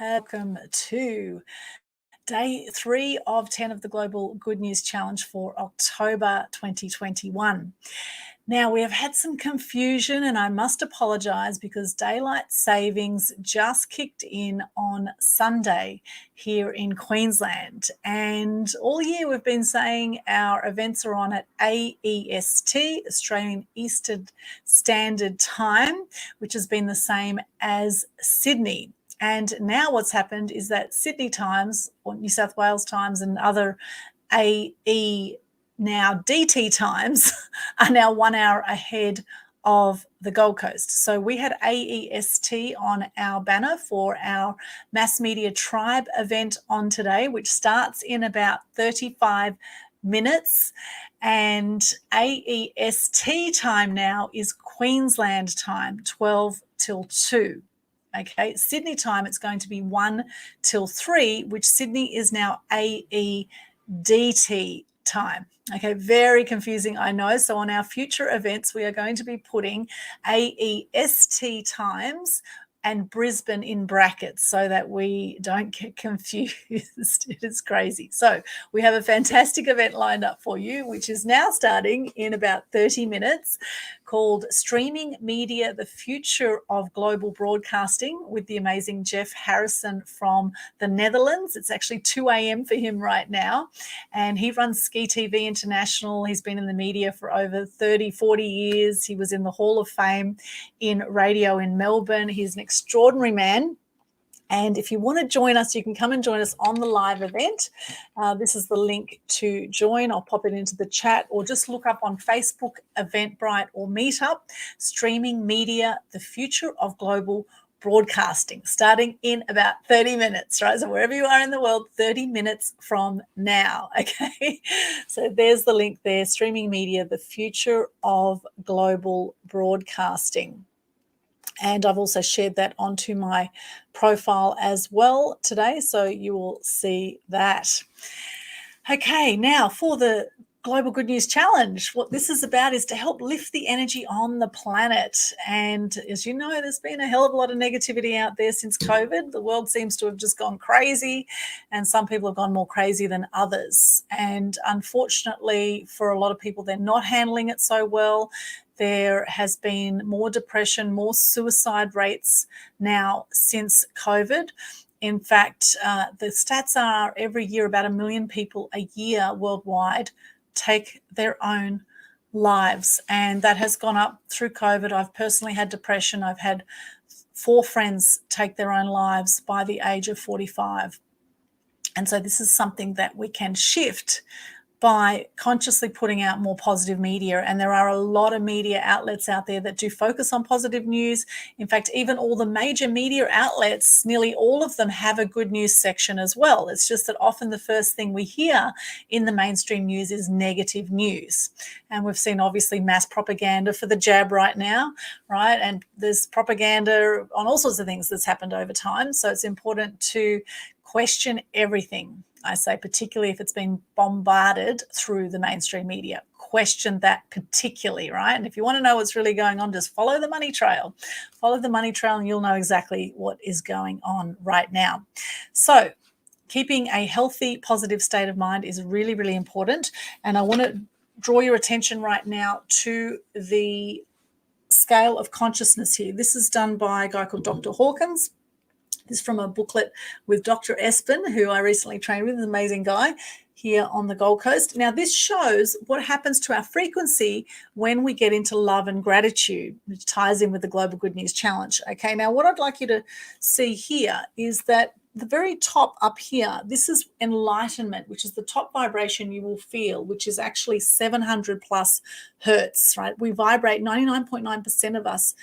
Welcome to Day 3 of 10 of the Global Good News Challenge for October 2021. Now, we have had some confusion, and I must apologise because daylight savings just kicked in on Sunday here in Queensland. And all year we've been saying our events are on at AEST, Australian Eastern Standard Time, which has been the same as Sydney. And now what's happened is that Sydney times, or New South Wales times, and other AE now DT times are now 1 hour ahead of the Gold Coast. So we had AEST on our banner for our Mass Media Tribe event on today, which starts in about 35 minutes. And AEST time now is Queensland time, 12 till 2. Okay, Sydney time, it's going to be 1 till 3, which Sydney is now AEDT time. Okay, very confusing, I know. So on our future events, we are going to be putting AEST times and Brisbane in brackets so that we don't get confused. It is crazy. So we have a fantastic event lined up for you, which is now starting in about 30 minutes, called Streaming Media, the Future of Global Broadcasting, with the amazing Jeff Harrison from the Netherlands. It's actually 2 a.m. for him right now, and he runs Ski TV International. He's been in the media for over 30, 40 years. He was in the Hall of Fame in radio in Melbourne. He's an extraordinary man. And if you want to join us, you can come and join us on the live event. This is the link to join. I'll pop it into the chat, or just look up on Facebook, Eventbrite, or Meetup, Streaming Media, the Future of Global Broadcasting, starting in about 30 minutes, right? So wherever you are in the world, 30 minutes from now, okay? So there's the link there, Streaming Media, the Future of Global Broadcasting. And I've also shared that onto my profile as well today, so you will see that. Okay, now for the Global Good News Challenge, what this is about is to help lift the energy on the planet. And as you know, there's been a hell of a lot of negativity out there since COVID. The world seems to have just gone crazy, and some people have gone more crazy than others. And unfortunately, for a lot of people, they're not handling it so well. There has been more depression, more suicide rates now since COVID. In fact, the stats are every year about 1 million people a year worldwide take their own lives. And that has gone up through COVID. I've personally had depression. I've had 4 friends take their own lives by the age of 45. And so this is something that we can shift by consciously putting out more positive media. And there are a lot of media outlets out there that do focus on positive news. In fact, even all the major media outlets, nearly all of them have a good news section as well. It's just that often the first thing we hear in the mainstream news is negative news. And we've seen obviously mass propaganda for the jab right now, right? And there's propaganda on all sorts of things that's happened over time. So it's important to question everything. I say, particularly if it's been bombarded through the mainstream media, question that particularly, right? And if you want to know what's really going on, just follow the money trail. Follow the money trail and you'll know exactly what is going on right now. So keeping a healthy, positive state of mind is really, really important. And I want to draw your attention right now to the scale of consciousness here. This is done by a guy called Dr. Hawkins. This is from a booklet with Dr. Espen, who I recently trained with, an amazing guy here on the Gold Coast. Now, this shows what happens to our frequency when we get into love and gratitude, which ties in with the Global Good News Challenge. Okay, now what I'd like you to see here is that the very top up here, this is enlightenment, which is the top vibration you will feel, which is actually 700 plus hertz, right? We vibrate, 99.9% of us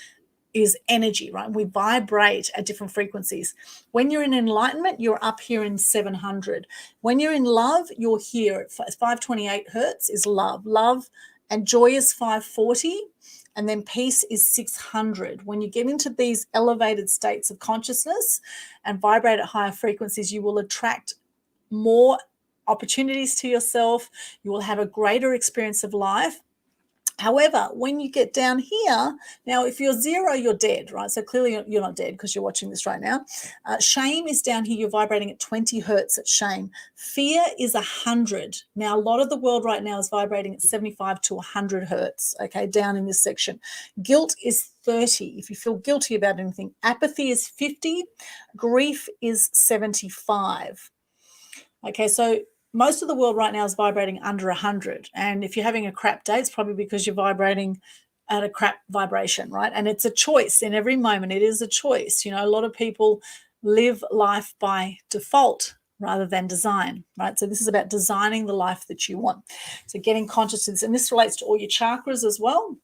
is energy, right? We vibrate at different frequencies. When you're in enlightenment, you're up here in 700. When you're in love, you're here at 528 hertz is love. Love and joy is 540, and then peace is 600. When you get into these elevated states of consciousness and vibrate at higher frequencies, you will attract more opportunities to yourself. You will have a greater experience of life. However, when you get down here, now if you're 0, you're dead, right? So clearly you're not dead because you're watching this right now. Shame is down here. You're vibrating at 20 hertz at shame. Fear is 100. Now, a lot of the world right now is vibrating at 75 to 100 hertz, okay, down in this section. Guilt is 30 if you feel guilty about anything. Apathy is 50. Grief is 75. Okay, so most of the world right now is vibrating under 100. And if you're having a crap day, it's probably because you're vibrating at a crap vibration, right? And it's a choice in every moment. It is a choice. You know, a lot of people live life by default rather than design, right? So this is about designing the life that you want. So getting conscious of this. And this relates to all your chakras as well,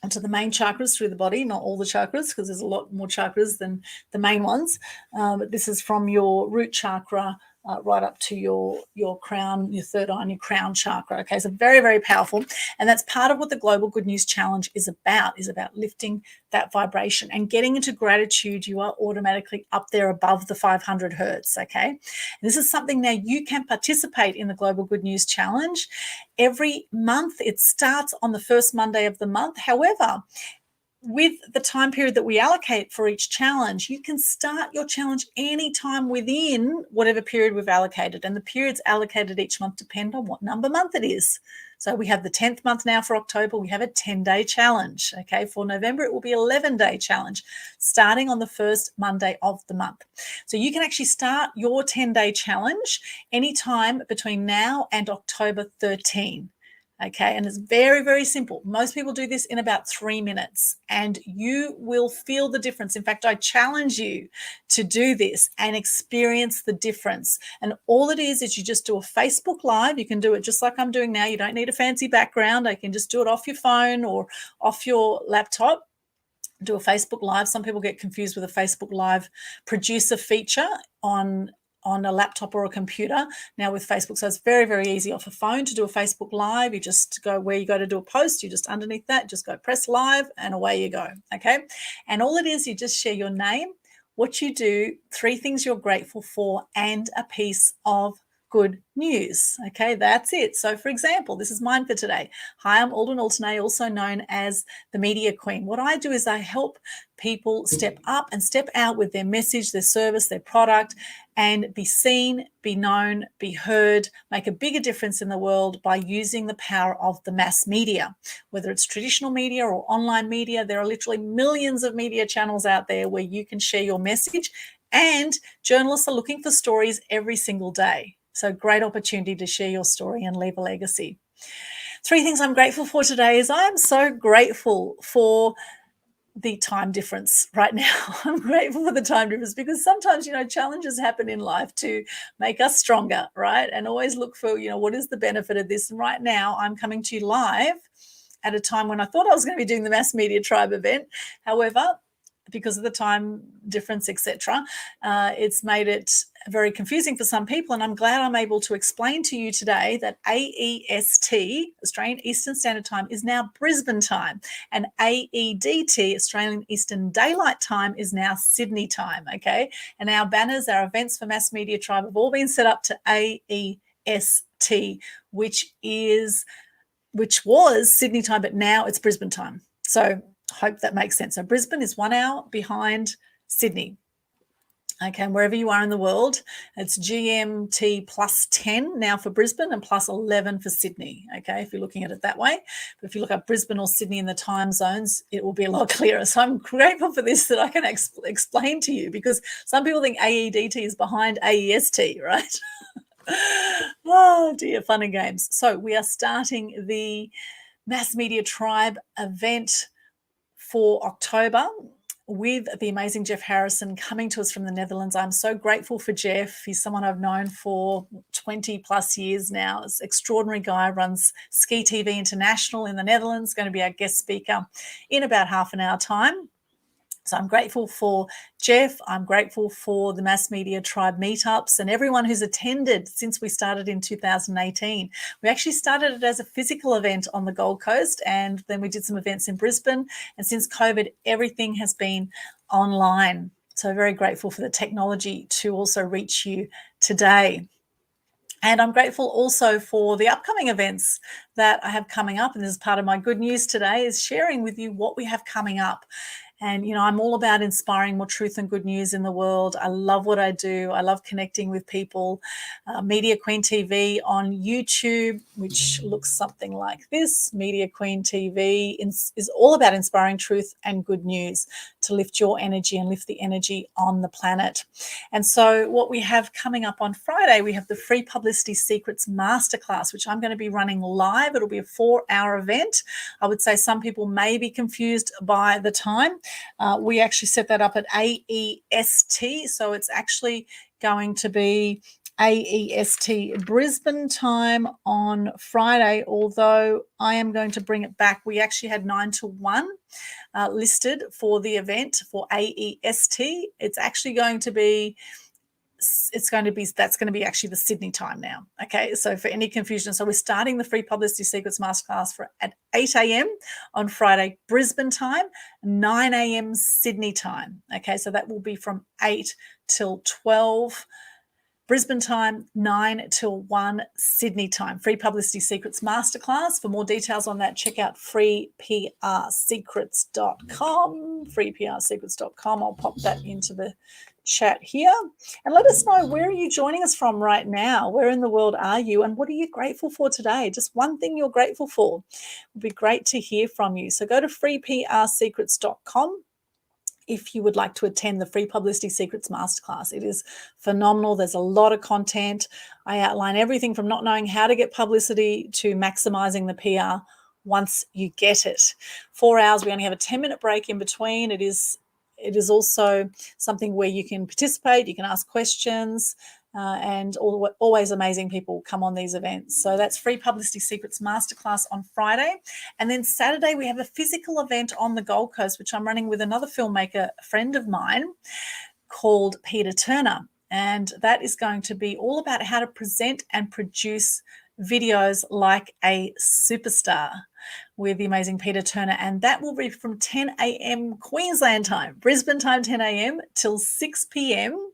and to the main chakras through the body, not all the chakras, because there's a lot more chakras than the main ones. But this is from your root chakra right up to your crown, your third eye, and your crown chakra. Okay, so very, very powerful. And that's part of what the Global Good News Challenge is about lifting that vibration and getting into gratitude. You are automatically up there above the 500 hertz, okay? And this is something now you can participate in the Global Good News Challenge every month. It starts on the first Monday of the month. However, with the time period that we allocate for each challenge, you can start your challenge anytime within whatever period we've allocated. And the periods allocated each month depend on what number month it is. So we have the 10th month now for October. We have a 10-day challenge. Okay, for November, it will be 11-day challenge starting on the first Monday of the month. So you can actually start your 10-day challenge anytime between now and October 13. Okay, and it's very, very simple. Most people do this in about 3 minutes, and you will feel the difference. In fact, I challenge you to do this and experience the difference. And all it is you just do a Facebook Live. You can do it just like I'm doing now. You don't need a fancy background. I can just do it off your phone or off your laptop. Do a Facebook Live. Some people get confused with a Facebook Live producer feature on a laptop or a computer now with Facebook. So it's very, very easy off a phone to do a Facebook Live. You just go where you go to do a post, you just underneath that, just go press live and away you go, okay? And all it is, you just share your name, what you do, 3 things you're grateful for, and a piece of good news. Okay, that's it. So for example, this is mine for today. Hi, I'm Aldwyn Altuney, also known as the Media Queen. What I do is I help people step up and step out with their message, their service, their product, and be seen, be known, be heard, make a bigger difference in the world by using the power of the mass media. Whether it's traditional media or online media, there are literally millions of media channels out there where you can share your message, and journalists are looking for stories every single day. So great opportunity to share your story and leave a legacy. 3 things I'm grateful for today is I am so grateful for the time difference right now. I'm grateful for the time difference because sometimes, challenges happen in life to make us stronger, right? And always look for, what is the benefit of this? And right now I'm coming to you live at a time when I thought I was going to be doing the Mass Media Tribe event. However, because of the time difference, etc., it's made it very confusing for some people. And I'm glad I'm able to explain to you today that AEST, Australian Eastern Standard Time, is now Brisbane time, and AEDT, Australian Eastern Daylight Time, is now Sydney time. Okay, and our banners, our events for Mass Media Tribe have all been set up to AEST, which was Sydney time, but now it's Brisbane time. So hope that makes sense. So Brisbane is 1 hour behind Sydney. Okay, and wherever you are in the world, it's GMT plus 10 now for Brisbane and plus 11 for Sydney, okay, if you're looking at it that way. But if you look up Brisbane or Sydney in the time zones, it will be a lot clearer. So I'm grateful for this, that I can explain to you, because some people think AEDT is behind AEST, right? Oh, dear, fun and games. So we are starting the Mass Media Tribe event for October with the amazing Jeff Harrison coming to us from the Netherlands. I'm so grateful for Jeff. He's someone I've known for 20 plus years now. He's an extraordinary guy, runs Ski TV International in the Netherlands, going to be our guest speaker in about half an hour time. So I'm grateful for Jeff. I'm grateful for the Mass Media Tribe meetups and everyone who's attended since we started in 2018. We actually started it as a physical event on the Gold Coast, and then we did some events in Brisbane. And since COVID, everything has been online. So very grateful for the technology to also reach you today. And I'm grateful also for the upcoming events that I have coming up. And this is part of my good news today, is sharing with you what we have coming up. And, I'm all about inspiring more truth and good news in the world. I love what I do. I love connecting with people. Media Queen TV on YouTube, which looks something like this. Media Queen TV is all about inspiring truth and good news to lift your energy and lift the energy on the planet. And so what we have coming up on Friday, we have the Free Publicity Secrets Masterclass, which I'm going to be running live. It'll be a 4-hour event. I would say some people may be confused by the time. We actually set that up at AEST, so it's actually going to be AEST Brisbane time on Friday, although I am going to bring it back. We actually had 9 to 1 listed for the event for AEST. It's actually going to be that's going to be actually the Sydney time now. Okay, so for any confusion, so we're starting the Free Publicity Secrets Masterclass at 8 a.m. on Friday, Brisbane time, 9 a.m. Sydney time. Okay, so that will be from 8 till 12 Brisbane time, 9 till 1 Sydney time. Free Publicity Secrets Masterclass. For more details on that, check out freeprsecrets.com. freeprsecrets.com. I'll pop that into the chat here. And let us know, where are you joining us from right now? Where in the world are you? And what are you grateful for today? Just one thing you're grateful for. It would be great to hear from you. So go to freeprsecrets.com. if you would like to attend the Free Publicity Secrets Masterclass. It is phenomenal. There's a lot of content. I outline everything from not knowing how to get publicity to maximizing the PR once you get it. 4 hours, we only have a 10-minute break in between. It is also something where you can participate, you can ask questions, and always amazing people come on these events. So that's Free Publicity Secrets Masterclass on Friday. And then Saturday, we have a physical event on the Gold Coast, which I'm running with another filmmaker, a friend of mine, called Peter Turner. And that is going to be all about how to present and produce videos like a superstar with the amazing Peter Turner. And that will be from 10 a.m. Queensland time, Brisbane time, 10 a.m. till 6 p.m.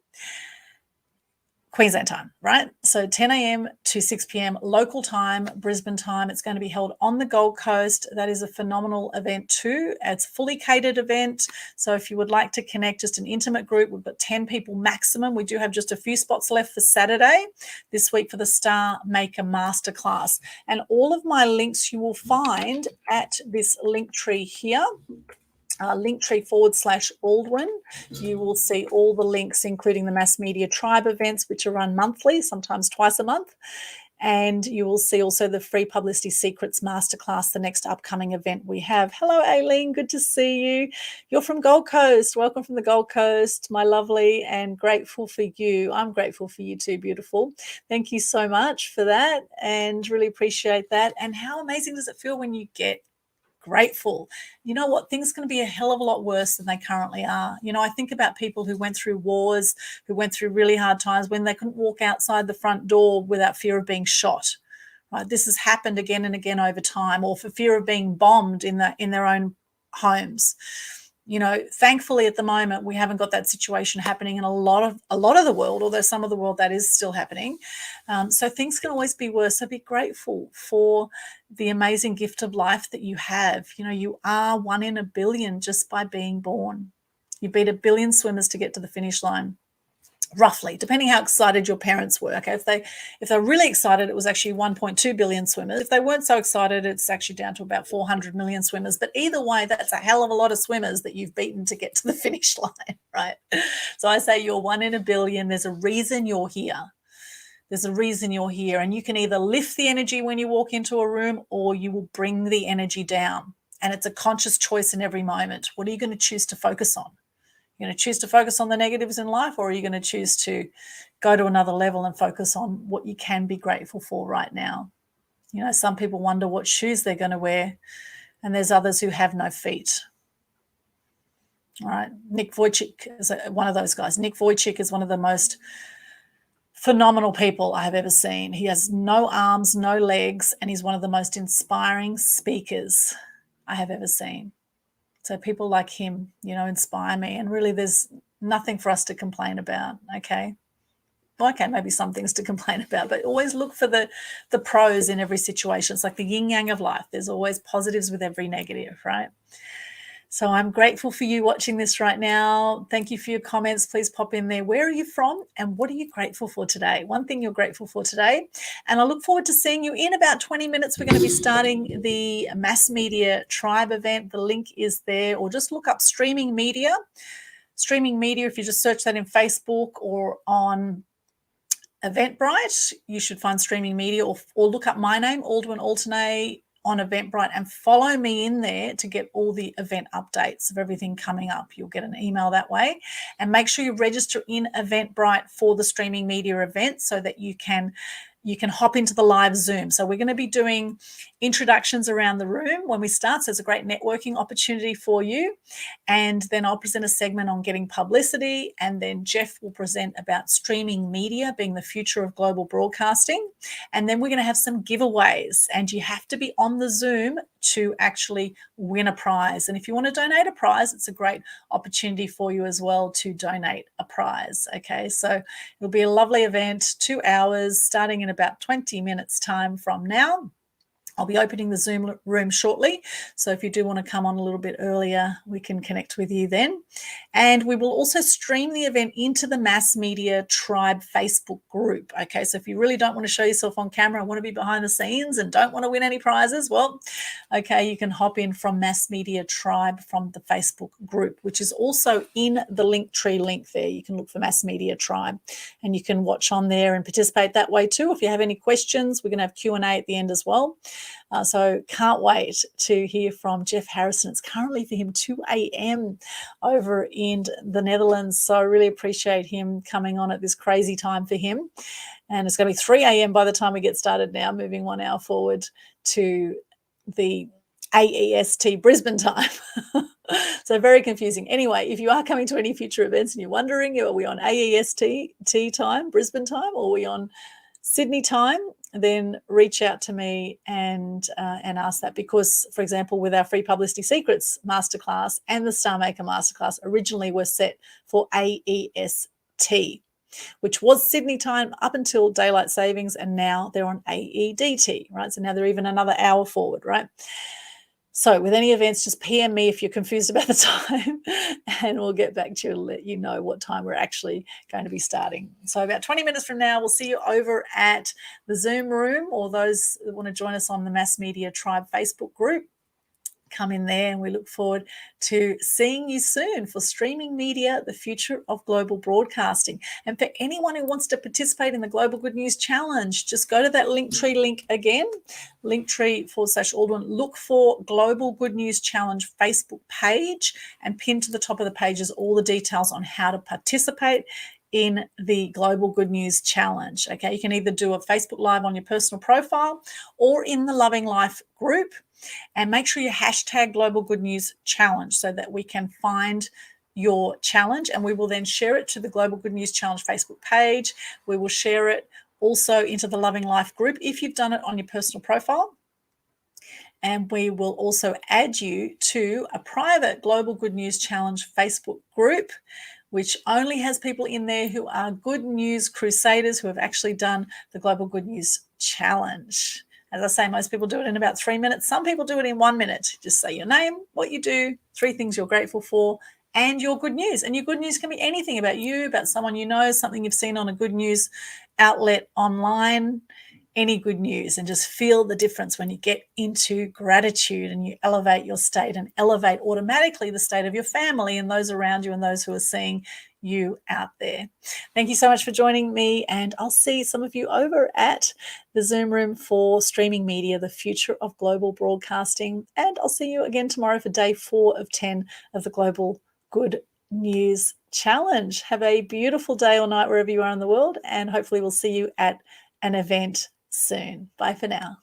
Queensland time, right? So 10 a.m. to 6 p.m. local time, Brisbane time. It's going to be held on the Gold Coast. That is a phenomenal event too. It's a fully catered event. So if you would like to connect, just an intimate group, we've got 10 people maximum. We do have just a few spots left for Saturday this week for the Star Maker Masterclass. And all of my links you will find at this link tree here. Linktree/Aldwyn. You will see all the links, including the Mass Media Tribe events, which are run monthly, sometimes twice a month. And you will see also the Free Publicity Secrets Masterclass, the next upcoming event we have. Hello, Aileen. Good to see you. You're from Gold Coast. Welcome from the Gold Coast, my lovely, and grateful for you. I'm grateful for you too, beautiful. Thank you so much for that, and really appreciate that. And how amazing does it feel when you get grateful? You know what? Things are going to be a hell of a lot worse than they currently are. I think about people who went through wars, who went through really hard times when they couldn't walk outside the front door without fear of being shot. Right? This has happened again and again over time, or for fear of being bombed in their own homes. Thankfully at the moment we haven't got that situation happening in a lot of the world, although some of the world that is still happening. So things can always be worse. So be grateful for the amazing gift of life that you have. You are 1 in a billion just by being born. You beat 1 billion swimmers to get to the finish line. Roughly, depending how excited your parents were. Okay, if they're really excited, it was actually 1.2 billion swimmers. If they weren't so excited, it's actually down to about 400 million swimmers. But either way, that's a hell of a lot of swimmers that you've beaten to get to the finish line, right? So I say you're 1 in a billion. There's a reason you're here. There's a reason you're here, and you can either lift the energy when you walk into a room, or you will bring the energy down. And it's a conscious choice in every moment. What are you going to choose to focus on? You're going to choose to focus on the negatives in life, or are you going to choose to go to another level and focus on what you can be grateful for right now? Some people wonder what shoes they're going to wear, and there's others who have no feet. All right. Nick Vujicic is one of those guys. Nick Vujicic is one of the most phenomenal people I have ever seen. He has no arms, no legs, and he's one of the most inspiring speakers I have ever seen. So people like him, inspire me. And really, there's nothing for us to complain about, okay? okay, maybe some things to complain about, but always look for the pros in every situation. It's like the yin yang of life. There's always positives with every negative, right? So I'm grateful for you watching this right now. Thank you for your comments. Please pop in there. Where are you from and what are you grateful for today? One thing you're grateful for today. And I look forward to seeing you in about 20 minutes. We're going to be starting the Mass Media Tribe event. The link is there, or just look up Streaming Media. Streaming Media, if you just search that in Facebook or on Eventbrite, you should find Streaming Media, or look up my name, Aldwyn Altuney, on Eventbrite, and follow me in there to get all the event updates of everything coming up. You'll get an email that way. And make sure you register in Eventbrite for the Streaming Media event so that you can hop into the live Zoom. So we're going to be doing introductions around the room when we start. So it's a great networking opportunity for you. And then I'll present a segment on getting publicity. And then Jeff will present about streaming media being the future of global broadcasting. And then we're going to have some giveaways. And you have to be on the Zoom to actually win a prize. And if you want to donate a prize, it's a great opportunity for you as well to donate a prize. Okay, so it'll be a lovely event, 2 hours, starting in about 20 minutes time from now. I'll be opening the Zoom room shortly. So if you do want to come on a little bit earlier, we can connect with you then. And we will also stream the event into the Mass Media Tribe Facebook group. Okay, so if you really don't want to show yourself on camera and want to be behind the scenes and don't want to win any prizes, well, okay, you can hop in from Mass Media Tribe from the Facebook group, which is also in the Linktree link there. You can look for Mass Media Tribe and you can watch on there and participate that way too. If you have any questions, we're going to have Q&A at the end as well. So can't wait to hear from Jeff Harrison. It's currently for him 2 a.m. over in the Netherlands. So I really appreciate him coming on at this crazy time for him. And it's going to be 3 a.m. by the time we get started now, moving 1 hour forward to the AEST Brisbane time. So very confusing. Anyway, if you are coming to any future events and you're wondering, are we on AEST time, Brisbane time, or are we on Sydney time, then reach out to me and ask that, because, for example, with our Free Publicity Secrets Masterclass and the Star Maker Masterclass originally were set for AEST, which was Sydney time up until daylight savings, and now they're on AEDT, right? So now they're even another hour forward, right? So with any events, just PM me if you're confused about the time and we'll get back to you and let you know what time we're actually going to be starting. So about 20 minutes from now, we'll see you over at the Zoom room, or those that want to join us on the Mass Media Tribe Facebook group. Come in there, and we look forward to seeing you soon for Streaming Media, the future of global broadcasting. And for anyone who wants to participate in the Global Good News Challenge, just go to that Linktree link again, Linktree/Aldwyn. Look for Global Good News Challenge Facebook page, and pin to the top of the pages all the details on how to participate in the Global Good News Challenge. Okay, you can either do a Facebook Live on your personal profile or in the Loving Life group. And make sure you hashtag Global Good News Challenge so that we can find your challenge, and we will then share it to the Global Good News Challenge Facebook page. We will share it also into the Loving Life group if you've done it on your personal profile. And we will also add you to a private Global Good News Challenge Facebook group, which only has people in there who are good news crusaders who have actually done the Global Good News Challenge. As I say, most people do it in about 3 minutes. Some people do it in 1 minute. Just say your name, what you do, 3 things you're grateful for, and your good news. And your good news can be anything about you, about someone you know, something you've seen on a good news outlet online, any good news. And just feel the difference when you get into gratitude and you elevate your state and elevate automatically the state of your family and those around you and those who are seeing you out there. Thank you so much for joining me, and I'll see some of you over at the Zoom room for Streaming Media, the future of global broadcasting. And I'll see you again tomorrow for day 4 of 10 of the Global Good News Challenge. Have a beautiful day or night wherever you are in the world, and hopefully we'll see you at an event soon. Bye for now.